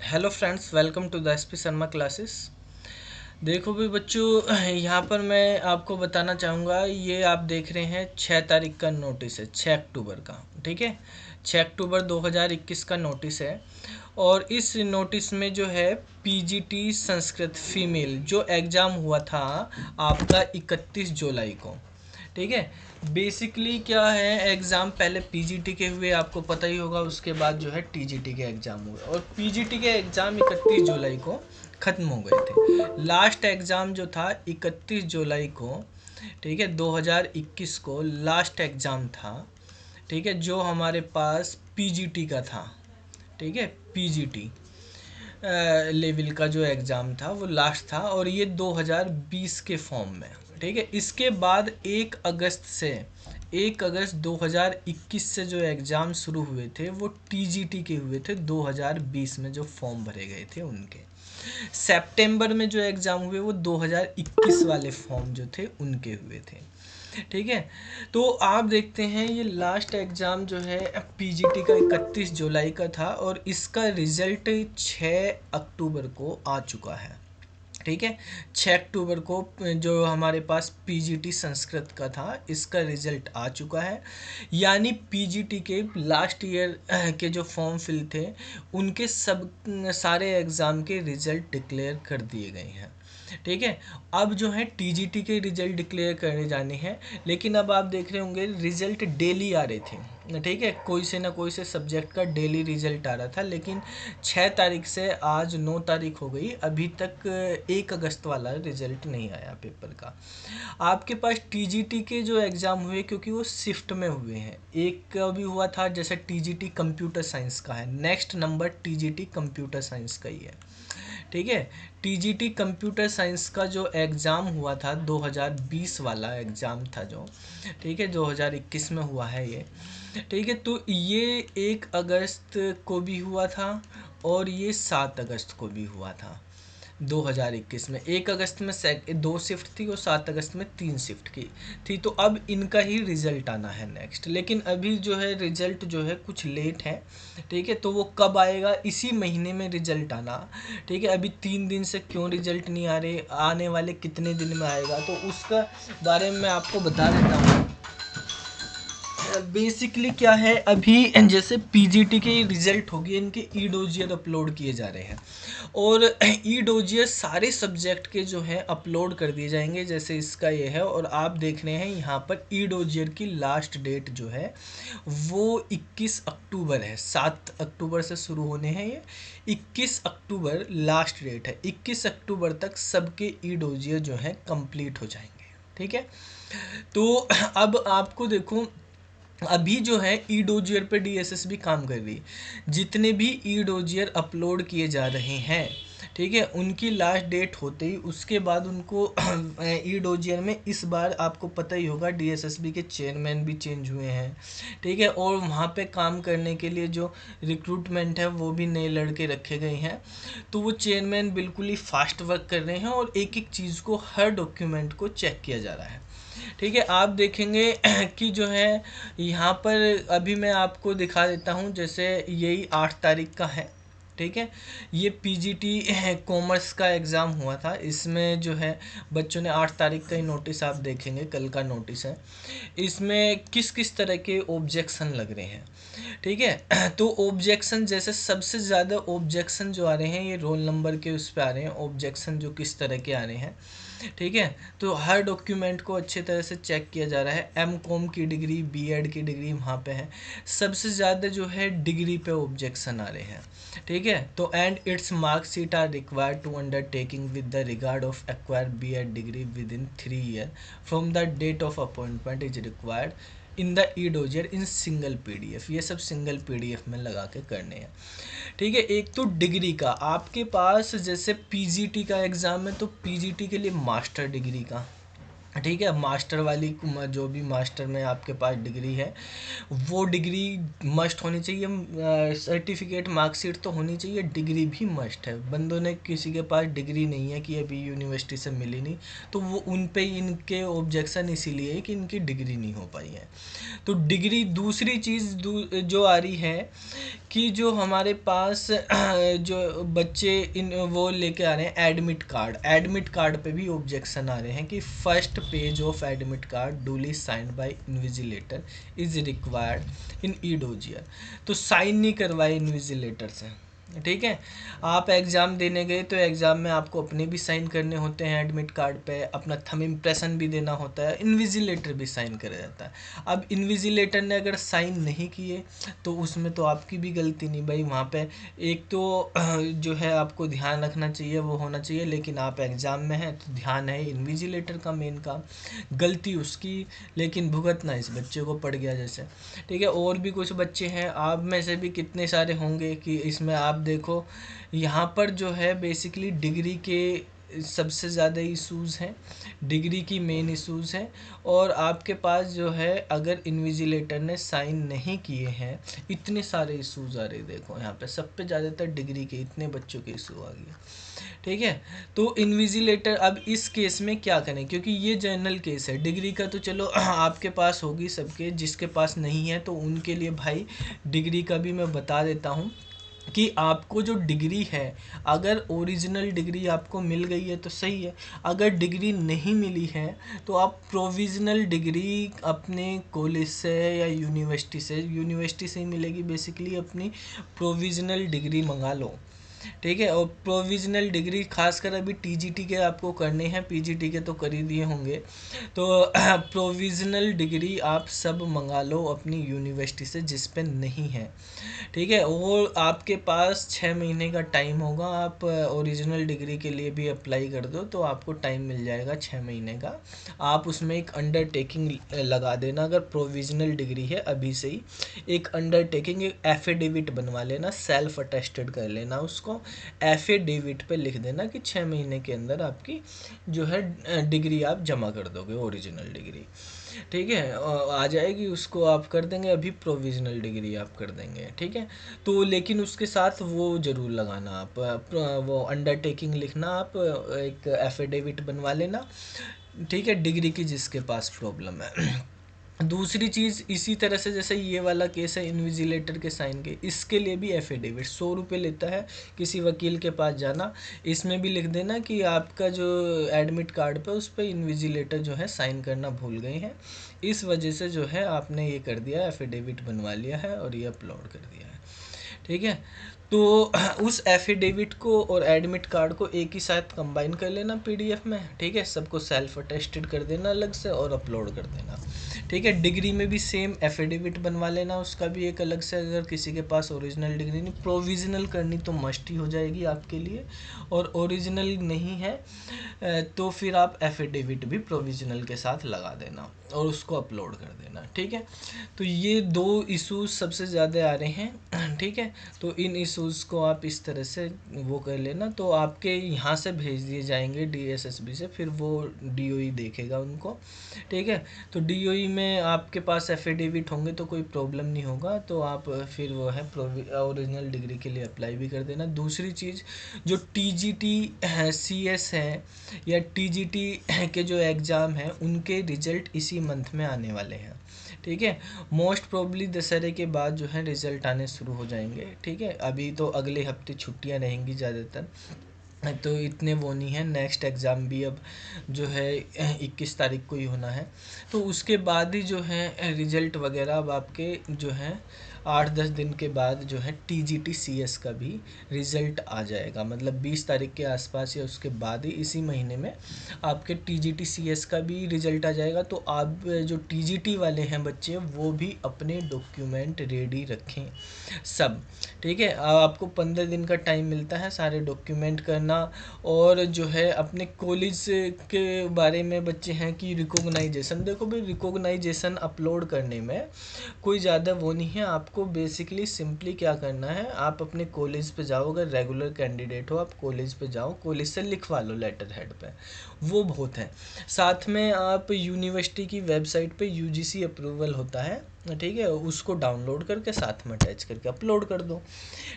Hello friends, welcome to the SP Sharma classes. देखो भी बच्चों, यहाँ पर मैं आपको बताना चाहूँगा। ये आप देख रहे हैं 6 तारीख का नोटिस है, 6 अक्टूबर का। ठीक है, 6 अक्टूबर 2021 का नोटिस है। और इस नोटिस में जो है पीजीटी संस्कृत फीमेल जो एग्ज़ाम हुआ था आपका 31 जुलाई को। ठीक है, बेसिकली क्या है, एग्ज़ाम पहले पीजीटी के हुए, आपको पता ही होगा। उसके बाद जो है टीजीटी के एग्ज़ाम हुए और पीजीटी के एग्ज़ाम 31 जुलाई को ख़त्म हो गए थे। लास्ट एग्ज़ाम जो था 31 जुलाई को, ठीक है, 2021 को लास्ट एग्ज़ाम था। ठीक है, जो हमारे पास पीजीटी का था। ठीक है, पीजीटी लेवल का जो एग्ज़ाम था वो लास्ट था, और ये 2020 के फॉर्म में। ठीक है, इसके बाद 1 अगस्त 2021 से जो एग्ज़ाम शुरू हुए थे वो टीजीटी के हुए थे। 2020 में जो फॉर्म भरे गए थे उनके, सितंबर में जो एग्ज़ाम हुए वो 2021 वाले फॉर्म जो थे उनके हुए थे। ठीक है, तो आप देखते हैं ये लास्ट एग्ज़ाम जो है पीजीटी का 31 जुलाई का था, और इसका रिज़ल्ट 6 अक्टूबर को आ चुका है। ठीक है, 6 अक्टूबर को जो हमारे पास पीजीटी संस्कृत का था इसका रिज़ल्ट आ चुका है। यानी पीजीटी के लास्ट ईयर के जो फॉर्म फिल थे उनके सब सारे एग्ज़ाम के रिज़ल्ट डिक्लेयर कर दिए गए हैं। ठीक है, अब जो है टीजीटी के रिजल्ट डिक्लेयर करने जाने हैं, लेकिन अब आप देख रहे होंगे रिजल्ट डेली आ रहे थे। ठीक है, कोई से ना कोई से सब्जेक्ट का डेली रिजल्ट आ रहा था, लेकिन 6 तारीख से आज 9 तारीख हो गई, अभी तक 1 अगस्त वाला रिजल्ट नहीं आया पेपर का। आपके पास टीजीटी के जो एग्ज़ाम हुए, क्योंकि वो शिफ्ट में हुए हैं, एक का भी हुआ था जैसे टीजीटी कंप्यूटर साइंस का है, next number TGT computer science का ही है। ठीक है, टीजीटी कंप्यूटर साइंस का जो एग्ज़ाम हुआ था 2020 वाला एग्ज़ाम था जो, ठीक है, 2021 में हुआ है ये। ठीक है, तो ये 1 अगस्त को भी हुआ था और ये 7 अगस्त को भी हुआ था। 2021 में 1 अगस्त में 2 शिफ्ट थी और 7 अगस्त में 3 शिफ्ट की थी। तो अब इनका ही रिज़ल्ट आना है नेक्स्ट, लेकिन अभी जो है रिज़ल्ट जो है कुछ लेट है। ठीक है, तो वो कब आएगा, इसी महीने में रिज़ल्ट आना। ठीक है, अभी 3 दिन से क्यों रिज़ल्ट नहीं आ रहे, आने वाले कितने दिन में आएगा, तो उसका बारे में मैं आपको बता देता हूँ। बेसिकली क्या है, अभी जैसे पीजीटी के रिजल्ट हो गए, इनके ई डोजियर अपलोड किए जा रहे हैं, और ई डोजियर सारे सब्जेक्ट के जो हैं अपलोड कर दिए जाएंगे, जैसे इसका ये है। और आप देख रहे हैं यहाँ पर ई डोजियर की लास्ट डेट जो है वो 21 अक्टूबर है। 7 अक्टूबर से शुरू होने हैं ये, 21 अक्टूबर लास्ट डेट है। 21 अक्टूबर तक सबके ई डोजियर जो है कंप्लीट हो जाएंगे। ठीक है, तो अब आपको देखो, अभी जो है ई डोजियर पे डीएसएसबी काम कर रही है। जितने भी ई डोजियर अपलोड किए जा रहे हैं, ठीक है, उनकी लास्ट डेट होते ही उसके बाद उनको ई डोजियर में इस बार आपको पता ही होगा डीएसएसबी के चेयरमैन भी चेंज हुए हैं। ठीक है, और वहाँ पे काम करने के लिए जो रिक्रूटमेंट है वो भी नए लड़के रखे गए हैं। तो वो चेयरमैन बिल्कुल ही फास्ट वर्क कर रहे हैं और एक एक चीज़ को, हर डॉक्यूमेंट को चेक किया जा रहा है। ठीक है, आप देखेंगे कि जो है यहाँ पर अभी मैं आपको दिखा देता हूँ, जैसे यही 8 तारीख का है। ठीक है, ये पीजीटी कॉमर्स का एग्ज़ाम हुआ था, इसमें जो है बच्चों ने 8 तारीख का ही नोटिस आप देखेंगे, कल का नोटिस है। इसमें किस किस तरह के ऑब्जेक्शन लग रहे हैं। ठीक है, तो ऑब्जेक्शन जैसे सबसे ज़्यादा ऑब्जेक्शन जो आ रहे हैं ये रोल नंबर के उस पर आ रहे हैं, ऑब्जेक्शन जो किस तरह के आ रहे हैं। ठीक है, तो हर डॉक्यूमेंट को अच्छे तरह से चेक किया जा रहा है। एमकॉम की डिग्री, बीएड की डिग्री वहाँ पे है। सबसे ज़्यादा जो है डिग्री पे ऑब्जेक्शन आ रहे हैं। ठीक है, तो and its marksheet are required to undertaking with the regard of acquire BEd degree within 3 year from the date of appointment is required in the e dossier in single PDF. ये सब single PDF में लगा के करने हैं। ठीक है, एक तो डिग्री का आपके पास, जैसे पीजीटी का एग्ज़ाम है तो पीजीटी के लिए मास्टर डिग्री का, ठीक है। मास्टर वाली जो भी मास्टर में आपके पास डिग्री है, वो डिग्री मस्ट होनी चाहिए। सर्टिफिकेट मार्कशीट तो होनी चाहिए, डिग्री भी मस्ट है। बंदों ने किसी के पास डिग्री नहीं है कि अभी यूनिवर्सिटी से मिली नहीं, तो वो उन पे इनके ऑब्जेक्शन इसीलिए है कि इनकी डिग्री नहीं हो पाई है। तो डिग्री, दूसरी चीज़ जो आ रही है कि जो हमारे पास जो बच्चे इन वो लेके आ रहे हैं एडमिट कार्ड, एडमिट कार्ड पे भी ऑब्जेक्शन आ रहे हैं कि first page of admit card duly signed by invigilator is required in E dossier. तो साइन नहीं करवाए इन्विजिलेटर से, ठीक है। आप एग्ज़ाम देने गए तो एग्ज़ाम में आपको अपने भी साइन करने होते हैं एडमिट कार्ड पे, अपना थंब इम्प्रेशन भी देना होता है, इन्विजिलेटर भी साइन करा जाता है। अब इन्विजिलेटर ने अगर साइन नहीं किए तो उसमें तो आपकी भी गलती नहीं भाई, वहाँ पे एक तो जो है आपको ध्यान रखना चाहिए वो होना चाहिए, लेकिन आप एग्ज़ाम में हैं तो ध्यान है इन्विजिलेटर का मेन काम, गलती उसकी, लेकिन भुगतना इस बच्चे को पड़ गया जैसे, ठीक है। और भी कुछ बच्चे हैं, आप में से भी कितने सारे होंगे कि इसमें आप देखो यहाँ पर जो है बेसिकली डिग्री के सबसे ज़्यादा इशूज़ हैं, डिग्री की मेन इशूज़ हैं। और आपके पास जो है अगर इन्विजिलेटर ने साइन नहीं किए हैं, इतने सारे इशूज़ आ रहे, देखो यहाँ पे सब पे ज़्यादातर डिग्री के इतने बच्चों के इशू आ गए, ठीक है। तो इन्विजिलेटर अब इस केस में क्या करें, क्योंकि ये जनरल केस है, डिग्री का तो चलो आपके पास होगी सबके, जिसके पास नहीं है तो उनके लिए भाई डिग्री का भी मैं बता देता हूँ कि आपको जो डिग्री है, अगर ओरिजिनल डिग्री आपको मिल गई है तो सही है, अगर डिग्री नहीं मिली है तो आप प्रोविज़नल डिग्री अपने कॉलेज से या यूनिवर्सिटी से ही मिलेगी बेसिकली, अपनी प्रोविज़नल डिग्री मंगा लो, ठीक है। और प्रोविज़नल डिग्री खासकर अभी टीजीटी के आपको करने हैं, पीजीटी के तो कर ही दिए होंगे, तो प्रोविज़नल डिग्री आप सब मंगा लो अपनी यूनिवर्सिटी से जिस पे नहीं है, ठीक है। वो आपके पास 6 महीने का टाइम होगा, आप ओरिजिनल डिग्री के लिए भी अप्लाई कर दो तो आपको टाइम मिल जाएगा 6 महीने का। आप उसमें एक अंडरटेकिंग लगा देना, अगर प्रोविज़नल डिग्री है अभी से ही एक अंडरटेकिंग, एक एफिडेविट बनवा लेना, सेल्फ अटेस्टेड कर लेना उसको, एफिडेविट पे लिख देना कि 6 महीने के अंदर आपकी जो है डिग्री आप जमा कर दोगे, ओरिजिनल डिग्री, ठीक है, आ जाएगी, उसको आप कर देंगे, अभी प्रोविज़नल डिग्री आप कर देंगे, ठीक है। तो लेकिन उसके साथ वो ज़रूर लगाना आप वो अंडरटेकिंग लिखना, आप एक एफिडेविट बनवा लेना, ठीक है, डिग्री की जिसके पास प्रॉब्लम है। दूसरी चीज़ इसी तरह से जैसे ये वाला केस है इन्विजिलेटर के साइन के, इसके लिए भी एफिडेविट 100 रुपये लेता है, किसी वकील के पास जाना, इसमें भी लिख देना कि आपका जो एडमिट कार्ड पे उस पर इन्विजिलेटर जो है साइन करना भूल गए हैं, इस वजह से जो है आपने ये कर दिया, एफिडेविट बनवा लिया है और ये अपलोड कर दिया है, ठीक है। तो उस एफिडेविट को और एडमिट कार्ड को एक ही साथ कंबाइन कर लेना पीडीएफ में, ठीक है, सबको सेल्फ अटेस्टेड कर देना अलग से और अपलोड कर देना, ठीक है। डिग्री में भी सेम एफिडेविट बनवा लेना, उसका भी एक अलग से, अगर किसी के पास ओरिजिनल डिग्री नहीं, प्रोविज़नल करनी तो मस्ट ही हो जाएगी आपके लिए, और ओरिजिनल नहीं है तो फिर आप एफिडेविट भी प्रोविज़नल के साथ लगा देना और उसको अपलोड कर देना, ठीक है। तो ये दो इश्यूज सबसे ज़्यादा आ रहे हैं, ठीक है। तो इन इश्यूज़ को आप इस तरह से वो कर लेना, तो आपके यहाँ से भेज दिए जाएंगे डीएसएसबी से, फिर वो डीओई देखेगा उनको, ठीक है। तो डीओई में आपके पास एफिडेविट होंगे तो कोई प्रॉब्लम नहीं होगा, तो आप फिर वो है ओरिजिनल डिग्री के लिए अप्लाई भी कर देना। दूसरी चीज़, जो टीजीटी सीएस है या टीजीटी के जो एग्ज़ाम हैं उनके रिजल्ट इसी मंथ में आने वाले हैं, ठीक है। मोस्ट प्रोबली दशहरे के बाद जो है रिज़ल्ट आने शुरू हो जाएंगे, ठीक है। अभी तो अगले हफ्ते छुट्टियां रहेंगी ज़्यादातर, तो इतने वो नहीं है, नेक्स्ट एग्ज़ाम भी अब जो है 21 तारीख को ही होना है, तो उसके बाद ही जो है रिज़ल्ट वगैरह अब आपके जो है 8-10 दिन के बाद जो है टीजीटी सीएस का भी रिज़ल्ट आ जाएगा, मतलब 20 तारीख के आसपास या उसके बाद ही इसी महीने में आपके टीजीटी सीएस का भी रिज़ल्ट आ जाएगा। तो आप जो टीजीटी वाले हैं बच्चे वो भी अपने डॉक्यूमेंट रेडी रखें सब, ठीक है, आपको 15 दिन का टाइम मिलता है सारे डॉक्यूमेंट करना। और जो है अपने कॉलेज के बारे में बच्चे हैं कि रिकॉग्नाइजेशन, देखो भाई रिकॉग्नाइजेशन अपलोड करने में कोई ज़्यादा वो नहीं है। आपको बेसिकली सिंपली क्या करना है, आप अपने कॉलेज पे जाओ, अगर रेगुलर कैंडिडेट हो आप कॉलेज पे जाओ, कॉलेज से लिखवा लो लेटर हेड पे, वो बहुत है। साथ में आप यूनिवर्सिटी की वेबसाइट पे यूजीसी अप्रूवल होता है, ठीक है, उसको डाउनलोड करके साथ में अटैच करके अपलोड कर दो।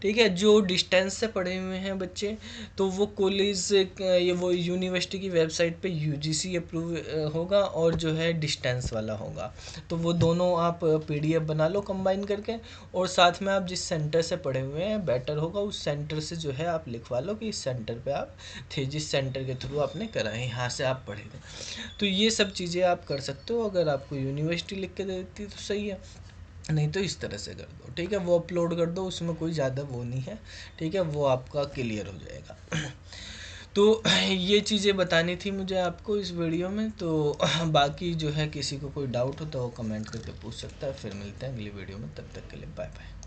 ठीक है, जो डिस्टेंस से पढ़े हुए हैं बच्चे, तो वो कॉलेज ये वो यूनिवर्सिटी की वेबसाइट पे यूजीसी अप्रूव होगा, और जो है डिस्टेंस वाला होगा, तो वो दोनों आप पीडीएफ बना लो कंबाइन करके, और साथ में आप जिस सेंटर से पढ़े हुए हैं बेटर होगा उस सेंटर से जो है आप लिखवा लो कि इस सेंटर पे आप थे, जिस सेंटर के थ्रू आपने करा है, यहाँ से आप पढ़े थे। तो ये सब चीज़ें आप कर सकते हो, अगर आपको यूनिवर्सिटी लिख के दे देती है तो सही है, नहीं तो इस तरह से कर दो। ठीक है, वो अपलोड कर दो, उसमें कोई ज़्यादा वो नहीं है। ठीक है, वो आपका क्लियर हो जाएगा। तो ये चीज़ें बतानी थी मुझे आपको इस वीडियो में। तो बाकी जो है किसी को कोई डाउट हो तो वो कमेंट करके पूछ सकता है। फिर मिलते हैं अगली वीडियो में, तब तक के लिए बाय बाय।